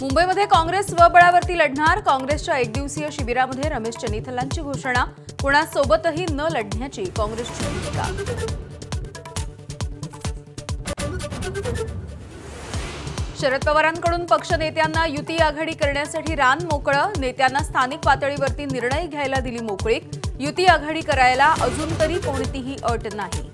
मुंबईमध्ये काँग्रेस स्वबळावरती लढणार. काँग्रेसच्या एकदिवसीय शिबिरामध्ये रमेश चन्नीथलांची घोषणा. कोणासोबतही न लढण्याची काँग्रेसची भूमिका. शरद पवारांकडून पक्ष नेत्यांना युती आघाडी करण्यासाठी रान मोकळं. नेत्यांना स्थानिक पातळीवरती निर्णय घ्यायला दिली मोकळीक. युती आघाडी करायला अजून तरी कोणतीही अट नाही.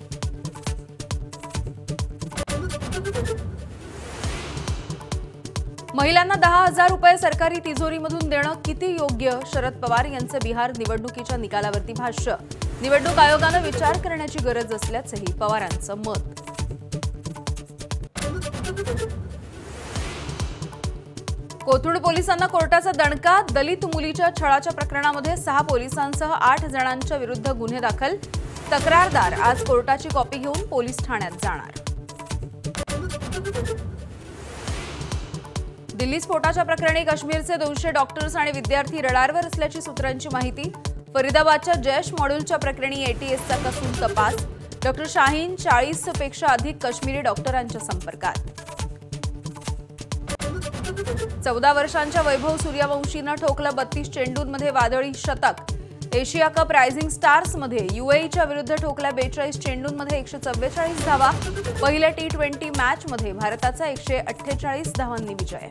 महिलांना 10,000 रुपये सरकारी तिजोरीमधून देणं किती योग्य? शरद पवार यांचं बिहार निवडणुकीच्या निकालावरती भाष्य. निवडणूक आयोगानं विचार करण्याची गरज असल्याचंही पवारांचं मत. कोथरूड पोलिसांना कोर्टाचा दणका. दलित मुलीच्या छळाच्या प्रकरणामध्ये 6 पोलिसांसह 8 जणांच्या विरुद्ध गुन्हे दाखल. तक्रारदार आज कोर्टाची कॉपी घेऊन पोलीस ठाण्यात जाणार. दिल्ली स्फोटाच्या प्रकरणी काश्मीरचे 200 डॉक्टर्स आणि विद्यार्थी रडारवर असल्याची सूत्रांची माहिती. फरीदाबादच्या जैश मॉड्यूलच्या प्रकरणी एटीएसचा कसून तपास. डॉक्टर शाहीन 40 पेक्षा अधिक काश्मीरी डॉक्टरांच्या संपर्कात. 14 वर्षांच्या वैभव सूर्यवंशीनं ठोकलं 32 चेंडूंमध्ये वादळी शतक. एशिया कप रायझिंग स्टार्समध्ये यूएईच्या विरुद्ध ठोकल्या 42 चेंडूंमध्ये 144 धावा. पहिल्या T20 मॅचमध्ये भारताचा 148 धावांनी विजय.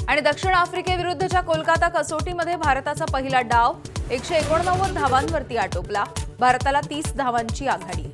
आणि दक्षिण आफ्रिकेविरुद्धच्या कोलकाता कसोटीमध्ये भारताचा पहिला डाव 189 धावांवरती आटोपला. भारताला 30 धावांची आघाडी.